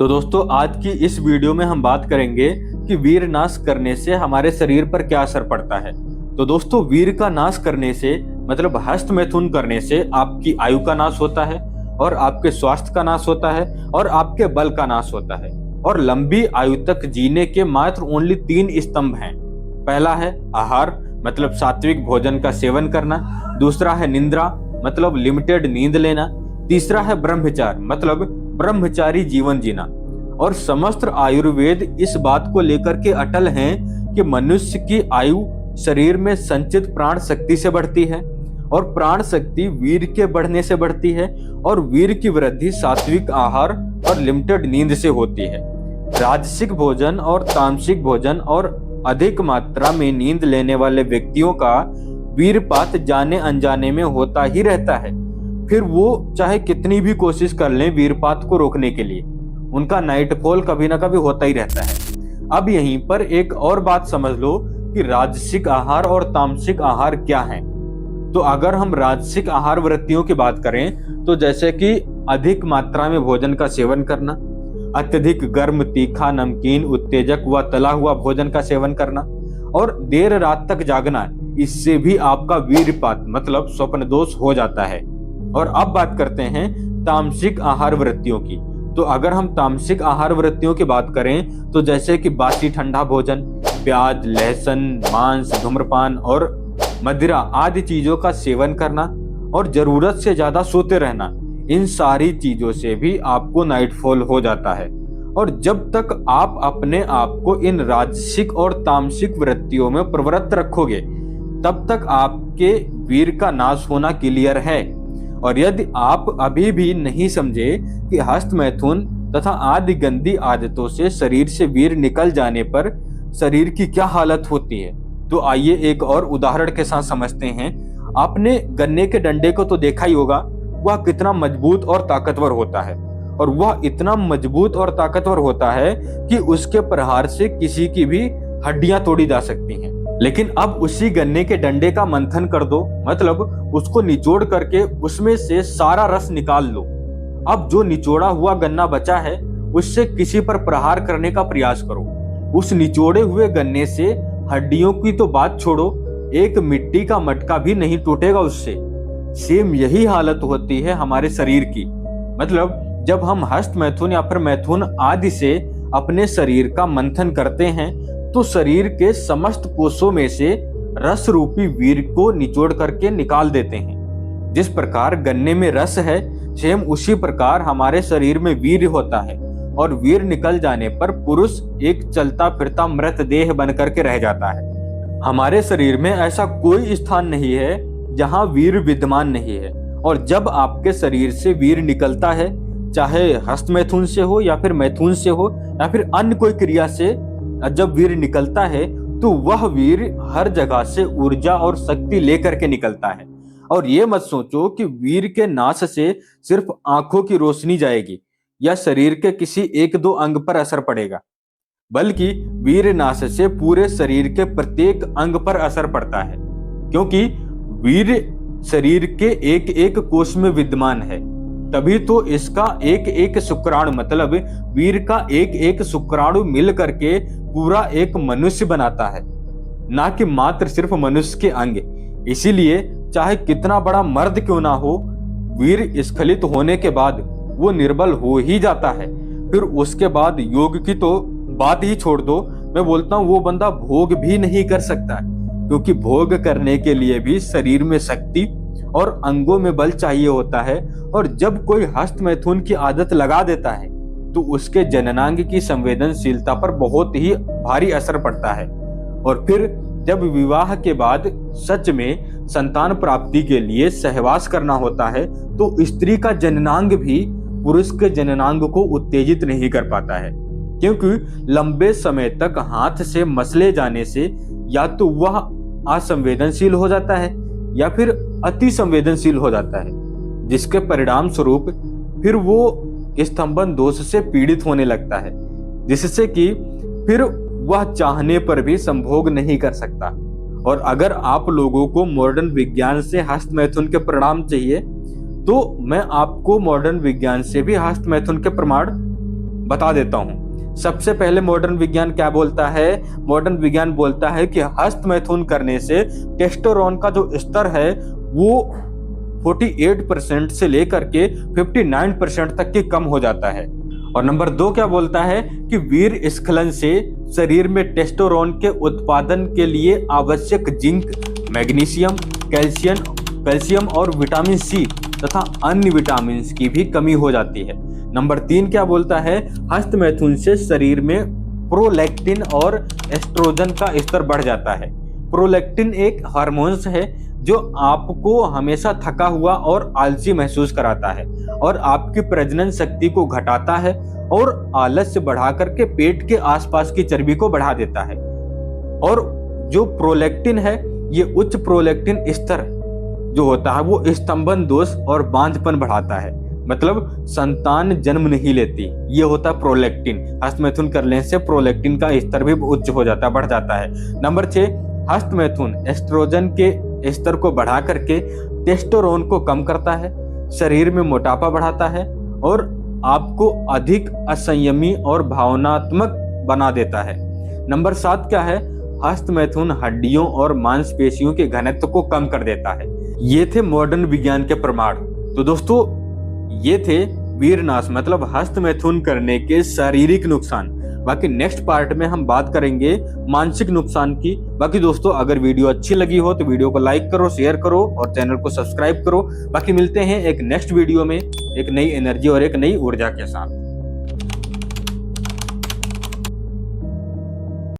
तो दोस्तों आज की इस वीडियो में हम बात करेंगे कि वीर नाश करने से हमारे शरीर पर क्या असर पड़ता है। तो दोस्तों वीर का नाश करने से मतलब हस्त मैथुन करने से आपकी आयु का नाश होता है और आपके स्वास्थ्य का नाश होता है और आपके बल का नाश होता है और लंबी आयु तक जीने के मात्र ओनली 3 स्तंभ हैं। पहला है आहार मतलब सात्विक भोजन का सेवन करना, दूसरा है निंद्रा मतलब लिमिटेड नींद लेना, तीसरा है ब्रह्मचार मतलब ब्रह्मचारी जीवन जीना। और समस्त आयुर्वेद इस बात को लेकर के अटल हैं कि मनुष्य की आयु शरीर में संचित प्राण शक्ति से बढ़ती है और प्राण शक्ति वीर के बढ़ने से बढ़ती है और वीर की वृद्धि सात्विक आहार और लिमिटेड नींद से होती है। राजसिक भोजन और तामसिक भोजन और अधिक मात्रा में नींद लेने वाले व्यक्तियों का वीरपात जाने अनजाने में होता ही रहता है। फिर वो चाहे कितनी भी कोशिश कर लें वीरपात को रोकने के लिए, उनका नाइटफॉल कभी ना कभी होता ही रहता है। अब यहीं पर एक और बात समझ लो कि राजसिक आहार और तामसिक आहार क्या है। तो अगर हम राजसिक आहार वृत्तियों की बात करें तो जैसे कि अधिक मात्रा में भोजन का सेवन करना, अत्यधिक गर्म तीखा नमकीन उत्तेजक व तला हुआ भोजन का सेवन करना और देर रात तक जागना, इससे भी आपका वीरपात मतलब स्वप्न दोष हो जाता है। और अब बात करते हैं तामसिक आहार वृत्तियों की। तो अगर हम तामसिक आहार वृत्तियों की बात करें तो जैसे कि बासी ठंडा भोजन, प्याज लहसुन मांस धूम्रपान और मदिरा आदि चीजों का सेवन करना और जरूरत से ज्यादा सोते रहना, इन सारी चीजों से भी आपको नाइटफॉल हो जाता है। और जब तक आप अपने आप को इन राजसिक और तामसिक वृत्तियों में प्रवृत्त रखोगे तब तक आपके वीर का नाश होना क्लियर है। और यदि आप अभी भी नहीं समझे कि हस्त मैथुन तथा आदि गंदी आदतों से शरीर से वीर निकल जाने पर शरीर की क्या हालत होती है, तो आइए एक और उदाहरण के साथ समझते हैं। आपने गन्ने के डंडे को तो देखा ही होगा, वह कितना मजबूत और ताकतवर होता है और वह इतना मजबूत और ताकतवर होता है कि उसके प्रहार से किसी की भी हड्डियां तोड़ी जा सकती हैं। लेकिन अब उसी गन्ने के डंडे का मंथन कर दो, मतलब उसको निचोड़ करके उसमें से सारा रस निकाल लो। अब जो निचोड़ा हुआ गन्ना बचा है उससे किसी पर प्रहार करने का प्रयास करो, उस निचोड़े हुए गन्ने से हड्डियों की तो बात छोड़ो, एक मिट्टी का मटका भी नहीं टूटेगा उससे। सेम यही हालत होती है हमारे शरीर की। मतलब जब हम हस्त मैथुन या फिर मैथुन आदि से अपने शरीर का मंथन करते हैं तो शरीर के समस्त कोषों में से रस रूपी वीर को निचोड़ करके निकाल देते हैं। जिस प्रकार गन्ने में रस है, सेम उसी प्रकार हमारे शरीर में वीर होता है और वीर निकल जाने पर पुरुष एक चलता फिरता मृतदेह बन करके रह जाता है। हमारे शरीर में ऐसा कोई स्थान नहीं है जहां वीर विद्यमान नहीं है। और जब आपके शरीर से वीर निकलता है, चाहे हस्त मैथुन से हो या फिर मैथुन से हो या फिर अन्य कोई क्रिया से, जब वीर निकलता है तो वह वीर हर जगह से ऊर्जा और शक्ति लेकर के निकलता है। और ये मत सोचो कि वीर के नाश से सिर्फ आंखों की रोशनी जाएगी या शरीर के किसी एक दो अंग पर असर पड़ेगा, बल्कि वीर नाश से पूरे शरीर के प्रत्येक अंग पर असर पड़ता है, क्योंकि वीर शरीर के एक एक कोष में विद्यमान है। तभी तो इसका एक एक शुक्राणु मतलब वीर का एक एक शुक्राणु मिल करके पूरा एक मनुष्य बनाता है, ना कि मात्र सिर्फ मनुष्य के अंग। इसीलिए चाहे कितना बड़ा मर्द क्यों ना हो, वीर स्खलित होने के बाद वो निर्बल हो ही जाता है। फिर उसके बाद योग की तो बात ही छोड़ दो, मैं बोलता हूँ वो बंदा भोग भी नहीं कर सकता, क्योंकि भोग करने के लिए भी शरीर में शक्ति और अंगों में बल चाहिए होता है। और जब कोई हस्त मैथुन की आदत लगा देता है तो उसके जननांग की संवेदनशीलता पर बहुत ही भारी असर पड़ता है। और फिर जब विवाह के बाद सच में संतान प्राप्ति के लिए सहवास करना होता है तो स्त्री का जननांग भी पुरुष के जननांग को उत्तेजित नहीं कर पाता है, क्योंकि लंबे समय तक हाथ से मसले जाने से या तो वह असंवेदनशील हो जाता है या फिर अति संवेदनशील हो जाता है, जिसके परिणाम स्वरूप फिर वो स्तंभन दोष से पीड़ित होने लगता है, जिससे कि फिर वह चाहने पर भी संभोग नहीं कर सकता। और अगर आप लोगों को मॉडर्न विज्ञान से हस्त मैथुन के परिणाम चाहिए तो मैं आपको मॉडर्न विज्ञान से भी हस्त मैथुन के प्रमाण बता देता हूँ। सबसे पहले मॉडर्न विज्ञान क्या बोलता है? मॉडर्न विज्ञान बोलता है कि हस्तमैथुन करने से टेस्टोस्टेरोन का जो स्तर है वो 48% से लेकर के 59% तक की कम हो जाता है। और नंबर 2 क्या बोलता है कि वीर स्खलन से शरीर में टेस्टोस्टेरोन के उत्पादन के लिए आवश्यक जिंक, मैग्नीशियम, कैल्शियम और विटामिन सी तथा अन्य विटामिन की भी कमी हो जाती है। नंबर 3 क्या बोलता है? हस्तमैथुन से शरीर में प्रोलैक्टिन और एस्ट्रोजन का स्तर बढ़ जाता है। प्रोलैक्टिन एक हार्मोन्स है जो आपको हमेशा थका हुआ और आलसी महसूस कराता है और आपकी प्रजनन शक्ति को घटाता है और आलस्य बढ़ा करके पेट के आसपास की चर्बी को बढ़ा देता है। और जो प्रोलैक्टिन है, ये उच्च प्रोलैक्टिन स्तर जो होता है वो स्तंभन दोष और बांझपन बढ़ाता है, मतलब संतान जन्म नहीं लेती। ये होता है प्रोलैक्टिन। हस्तमैथुन करने से प्रोलैक्टिन का स्तर भी उच्च हो जाता है, बढ़ जाता है। नंबर 6, हस्तमैथुन एस्ट्रोजन के स्तर को बढ़ा करके टेस्टोस्टेरोन को कम करता है, शरीर में मोटापा बढ़ाता है और आपको अधिक असंयमी और भावनात्मक बना देता है। नंबर 7 क्या है? हस्तमैथुन हड्डियों और मांसपेशियों के घनत्व को कम कर देता है। ये थे मॉडर्न विज्ञान के प्रमाण। तो दोस्तों ये थे वीरनाश मतलब हस्तमैथुन करने के शारीरिक नुकसान। बाकी नेक्स्ट पार्ट में हम बात करेंगे मानसिक नुकसान की। बाकी दोस्तों अगर वीडियो अच्छी लगी हो तो वीडियो को लाइक करो, शेयर करो और चैनल को सब्सक्राइब करो। बाकी मिलते हैं एक नेक्स्ट वीडियो में एक नई एनर्जी और एक नई ऊर्जा के साथ।